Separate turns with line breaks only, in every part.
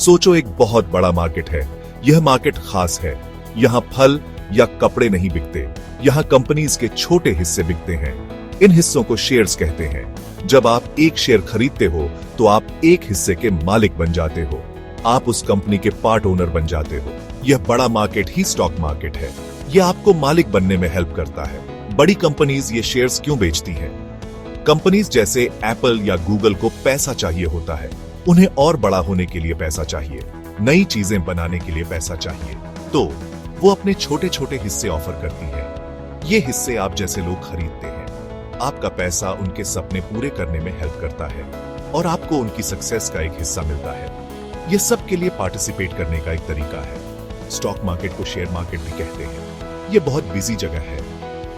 सोचो एक बहुत बड़ा मार्केट है। यह मार्केट खास है। यहाँ फल या कपड़े नहीं बिकते, यहाँ कंपनीज के छोटे हिस्से बिकते हैं। इन हिस्सों को शेयर्स कहते हैं। जब आप एक शेयर खरीदते हो तो आप एक हिस्से के मालिक बन जाते हो। आप उस कंपनी के पार्ट ओनर बन जाते हो। यह बड़ा मार्केट ही स्टॉक मार्केट है। यह आपको मालिक बनने में हेल्प करता है। बड़ी कंपनीज ये शेयर्स क्यों बेचती हैं? कंपनीज जैसे एप्पल या गूगल को पैसा चाहिए होता है। उन्हें और बड़ा होने के लिए पैसा चाहिए, नई चीजें बनाने के लिए पैसा चाहिए, तो वो अपने छोटे छोटे हिस्से ऑफर करती है। ये हिस्से आप जैसे लोग खरीदते हैं। आपका पैसा उनके सपने पूरे करने में हेल्प करता है और आपको उनकी सक्सेस का एक हिस्सा मिलता है। यह सबके लिए पार्टिसिपेट करने का एक तरीका है। स्टॉक मार्केट को शेयर मार्केट भी कहते हैं। यह बहुत बिजी जगह है,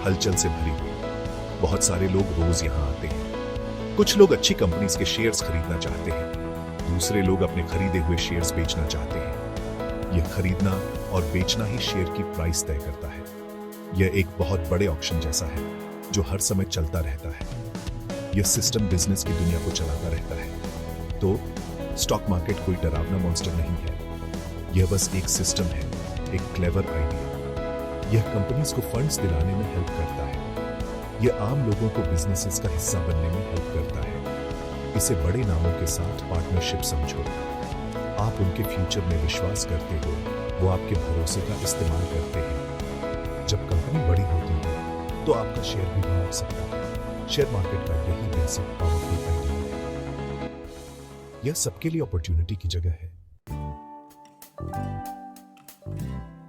हलचल से भरी हुई। बहुत सारे लोग रोज यहाँ आते हैं। कुछ लोग अच्छी कंपनीज के शेयर्स खरीदना चाहते हैं, दूसरे लोग अपने खरीदे हुए शेयर्स बेचना चाहते हैं। यह खरीदना और बेचना ही शेयर की प्राइस तय करता है। यह एक बहुत बड़े ऑक्शन जैसा है जो हर समय चलता रहता है। यह सिस्टम बिजनेस की दुनिया को चलाता रहता है। तो स्टॉक मार्केट कोई डरावना मॉन्स्टर नहीं है। यह बस एक सिस्टम है, एक क्लेवर आइडिया। यह कंपनीज को फंड्स दिलाने में हेल्प करता है। यह आम लोगों को बिजनेसेस का हिस्सा बनने में हेल्प करता है। इसे बड़े नामों के साथ पार्टनरशिप समझो। आप उनके फ्यूचर में विश्वास करते हो, वो आपके भरोसे का इस्तेमाल करते हैं। जब कंपनी बड़ी होती है तो आपका शेयर भी बढ़ सकता है। शेयर मार्केट का यही बेसिक पावरफुल आइडिया है। यह सबके लिए अपॉर्चुनिटी की जगह है।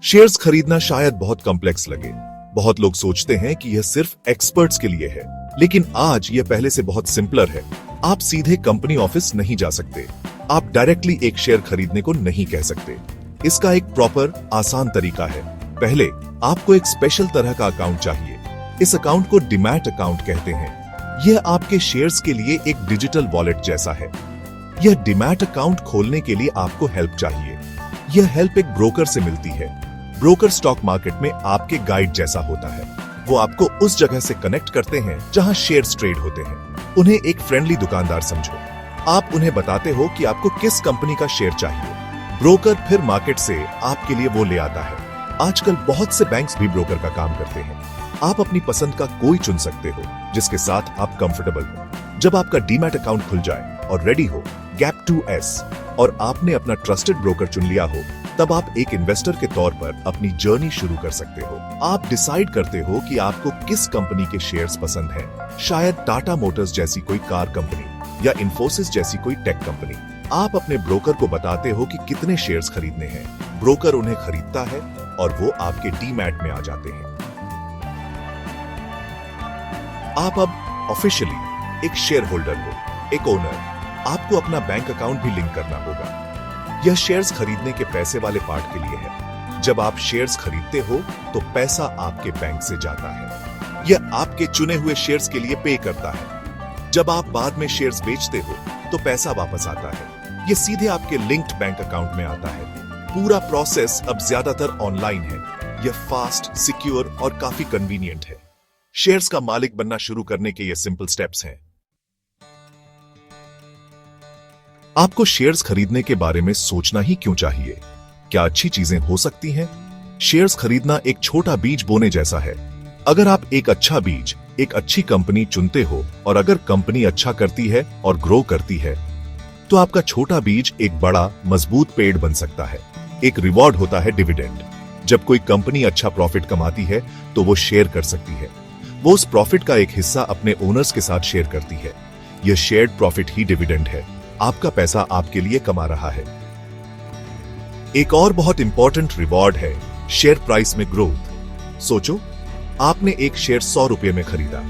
शेयर्स खरीदना शायद बहुत कॉम्प्लेक्स लगे। बहुत लोग सोचते हैं कि यह सिर्फ एक्सपर्ट्स के लिए है, लेकिन आज यह पहले से बहुत सिंपलर है। आप सीधे कंपनी ऑफिस नहीं जा सकते। आप डायरेक्टली एक शेयर खरीदने को नहीं कह सकते। इसका एक प्रॉपर आसान तरीका है। पहले आपको एक स्पेशल तरह का अकाउंट चाहिए। इस अकाउंट को डीमैट अकाउंट कहते हैं। यह आपके शेयर्स के लिए एक डिजिटल वॉलेट जैसा है। यह डीमैट अकाउंट खोलने के लिए आपको हेल्प चाहिए। यह हेल्प एक ब्रोकर से मिलती है। ब्रोकर स्टॉक मार्केट में आपके गाइड जैसा होता है। वो आपको उस जगह से कनेक्ट करते हैं जहां शेयर्स ट्रेड होते हैं। उन्हें एक फ्रेंडली दुकानदार समझो। आप उन्हें बताते हो कि आपको किस कंपनी का शेयर चाहिए। ब्रोकर फिर मार्केट से आपके लिए वो ले आता है। आजकल बहुत से बैंक्स भी ब्रोकर का काम करते हैं। आप अपनी पसंद का कोई चुन सकते हो जिसके साथ आप कंफर्टेबल हो। जब आपका डीमैट अकाउंट खुल जाए और रेडी हो, गैप 2S, और आपने अपना ट्रस्टेड ब्रोकर चुन लिया हो, तब आप एक इन्वेस्टर के तौर पर अपनी जर्नी शुरू कर सकते हो। आप डिसाइड करते हो कि आपको किस कंपनी के शेयर्स पसंद हैं। शायद टाटा मोटर्स जैसी कोई कार कंपनी या इन्फोसिस जैसी कोई टेक कंपनी। आप अपने ब्रोकर को बताते हो कि कितने शेयर्स खरीदने हैं। ब्रोकर उन्हें खरीदता है और वो आपके डीमैट में आ जाते हैं। आप अब ऑफिशियली एक शेयर होल्डर हो, एक ओनर। आपको अपना बैंक अकाउंट भी लिंक करना होगा। यह शेयर्स खरीदने के पैसे वाले पार्ट के लिए है। जब आप शेयर्स खरीदते हो तो पैसा आपके बैंक से जाता है। यह आपके चुने हुए शेयर्स के लिए पे करता है। जब आप बाद में शेयर्स बेचते हो तो पैसा वापस आता है। यह सीधे आपके लिंक्ड बैंक अकाउंट में आता है। पूरा प्रोसेस अब ज्यादातर ऑनलाइन है। यह फास्ट, सिक्योर और काफी कन्वीनियंट है। शेयर्स का मालिक बनना शुरू करने के ये सिंपल स्टेप्स हैं। आपको शेयर्स खरीदने के बारे में सोचना ही क्यों चाहिए? क्या अच्छी चीजें हो सकती हैं? शेयर्स खरीदना एक छोटा बीज बोने जैसा है। अगर आप एक अच्छा बीज, एक अच्छी कंपनी चुनते हो और अगर कंपनी अच्छा करती है और ग्रो करती है, तो आपका छोटा बीज एक बड़ा मजबूत पेड़ बन सकता है। एक रिवॉर्ड होता है डिविडेंड। जब कोई कंपनी अच्छा प्रॉफिट कमाती है तो वो शेयर कर सकती है। वो उस प्रॉफिट का एक हिस्सा अपने ओनर्स के साथ शेयर करती है। यह शेयर्ड प्रॉफिट ही डिविडेंड है। आपका पैसा आपके लिए कमा रहा है। एक और बहुत इंपॉर्टेंट रिवॉर्ड है शेयर प्राइस में ग्रोथ। सोचो, आपने एक शेयर 100 रुपए में खरीदा।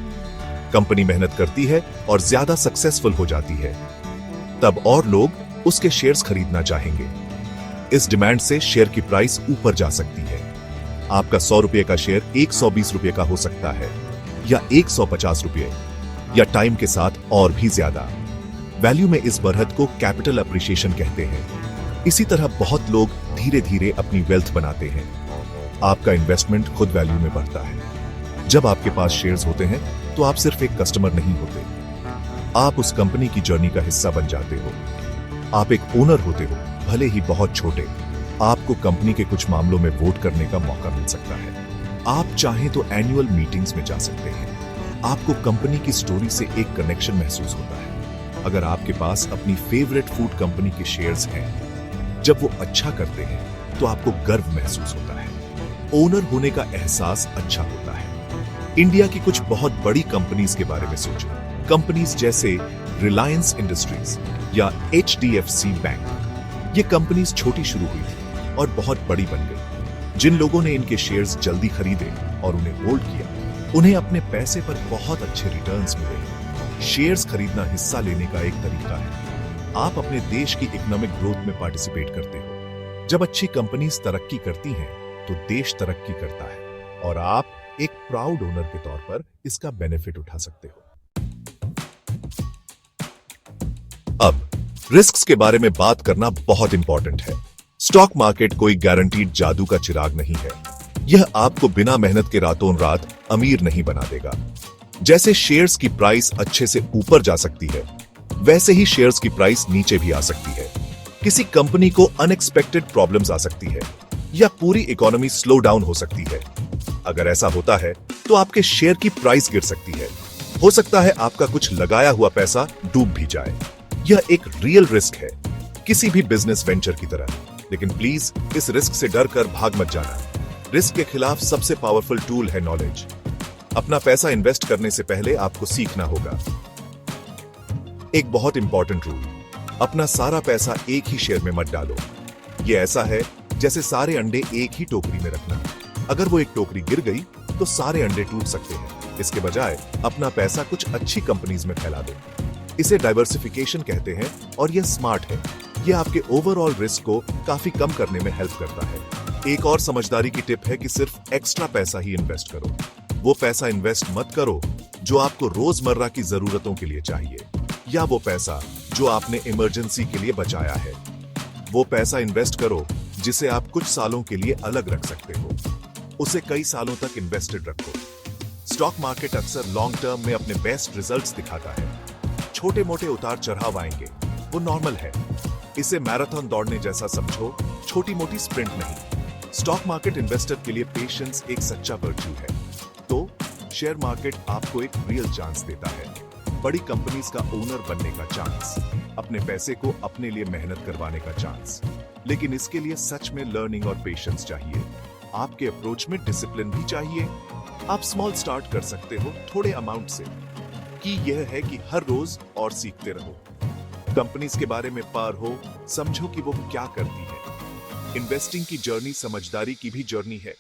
कंपनी मेहनत करती है और ज्यादा सक्सेसफुल हो जाती है, तब और लोग उसके शेयर्स खरीदना चाहेंगे। इस डिमांड से शेयर की प्राइस ऊपर जा सकती है। आपका 100 रुपए का शेयर 120 रुपए का हो सकता है, या 150 रुपए, या टाइम के साथ और भी ज्यादा। वैल्यू में इस बढ़त को कैपिटल अप्रिशिएशन कहते हैं। इसी तरह बहुत लोग धीरे धीरे अपनी वेल्थ बनाते हैं। आपका इन्वेस्टमेंट खुद वैल्यू में बढ़ता है। जब आपके पास शेयर्स होते हैं तो आप सिर्फ एक कस्टमर नहीं होते, आप उस कंपनी की जर्नी का हिस्सा बन जाते हो। आप एक ओनर होते हो भले ही बहुत छोटे, आपको कंपनी के कुछ मामलों में वोट करने का मौका मिल सकता है। आप चाहें तो एनुअल मीटिंग्स में जा सकते हैं। आपको कंपनी की स्टोरी से एक कनेक्शन महसूस होता है। अगर आपके पास अपनी फेवरेट फूड कंपनी के शेयर्स हैं, जब वो अच्छा करते हैं तो आपको गर्व महसूस होता है। ओनर होने का एहसास अच्छा होता है। इंडिया की कुछ बहुत बड़ी कंपनीज के बारे में सोचो। कंपनीज जैसे रिलायंस इंडस्ट्रीज या HDFC बैंक। ये कंपनीज छोटी शुरू हुई थी और बहुत बड़ी बन गई। जिन लोगों ने इनके शेयर्स जल्दी खरीदे और उन्हें होल्ड किया, उन्हें अपने पैसे पर बहुत अच्छे रिटर्न्स मिले। शेयर्स खरीदना हिस्सा लेने का एक तरीका है। आप अपने देश की इकोनॉमिक ग्रोथ में पार्टिसिपेट करते हो। जब अच्छी कंपनीज तरक्की करती हैं, तो देश तरक्की करता है और आप एक प्राउड ओनर के तौर पर इसका बेनिफिट उठा सकते हो। अब रिस्क्स के बारे में बात करना बहुत इंपॉर्टेंट है। स्टॉक मार्केट कोई गारंटीड जादू का चिराग नहीं है। यह आपको बिना मेहनत के रातों रात अमीर नहीं बना देगा। जैसे शेयर्स की प्राइस अच्छे से ऊपर जा सकती है, वैसे ही शेयर्स की प्राइस नीचे भी आ सकती है। किसी कंपनी को अनएक्सपेक्टेड प्रॉब्लम्स आ सकती है या पूरी इकोनॉमी स्लो डाउन हो सकती है। अगर ऐसा होता है तो आपके शेयर की प्राइस गिर सकती है। हो सकता है आपका कुछ लगाया हुआ पैसा डूब भी जाए। यह एक रियल रिस्क है, किसी भी बिजनेस वेंचर की तरह। लेकिन प्लीज इस रिस्क से डर कर भाग मत जाना। रिस्क के खिलाफ सबसे पावरफुल टूल है नॉलेज। अपना पैसा इन्वेस्ट करने से पहले आपको सीखना होगा। एक बहुत इंपॉर्टेंट रूल, अपना सारा पैसा एक ही शेयर में मत डालो। यह ऐसा है जैसे सारे अंडे एक ही टोकरी में रखना। अगर वो एक टोकरी गिर गई तो सारे अंडे टूट सकते हैं। इसके बजाय अपना पैसा कुछ अच्छी कंपनीज में फैला दो। इसे डाइवर्सिफिकेशन कहते हैं और यह स्मार्ट है। यह आपके ओवरऑल रिस्क को काफी कम करने में हेल्प करता है। एक और समझदारी की टिप है कि सिर्फ एक्स्ट्रा पैसा ही इन्वेस्ट करो। वो पैसा इन्वेस्ट मत करो जो आपको रोजमर्रा की जरूरतों के लिए चाहिए, या वो पैसा जो आपने इमरजेंसी के लिए बचाया है। वो पैसा इन्वेस्ट करो जिसे आप कुछ सालों के लिए अलग रख सकते हो। उसे कई सालों तक इन्वेस्टेड रखो। स्टॉक मार्केट अक्सर लॉन्ग टर्म में अपने बेस्ट रिजल्ट्स दिखाता है। छोटे मोटे उतार चढ़ाव आएंगे, वो नॉर्मल है। इसे मैराथन दौड़ने जैसा समझो, छोटी मोटी स्प्रिंट नहीं। स्टॉक मार्केट इन्वेस्टर के लिए पेशेंस एक सच्चा वर्च्यू है। तो शेयर मार्केट आपको एक रियल चांस देता है, बड़ी कंपनीज का ओनर बनने का चांस, अपने पैसे को अपने लिए मेहनत करवाने का चांस। लेकिन इसके लिए सच में लर्निंग और पेशेंस चाहिए। आपके अप्रोच में डिसिप्लिन भी चाहिए। आप स्मॉल स्टार्ट कर सकते हो थोड़े अमाउंट से। की यह है कि हर रोज और सीखते रहो। कंपनीज के बारे में पार हो, समझो कि वो क्या करती है। इन्वेस्टिंग की जर्नी समझदारी की भी जर्नी है।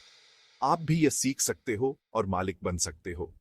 आप भी यह सीख सकते हो और मालिक बन सकते हो।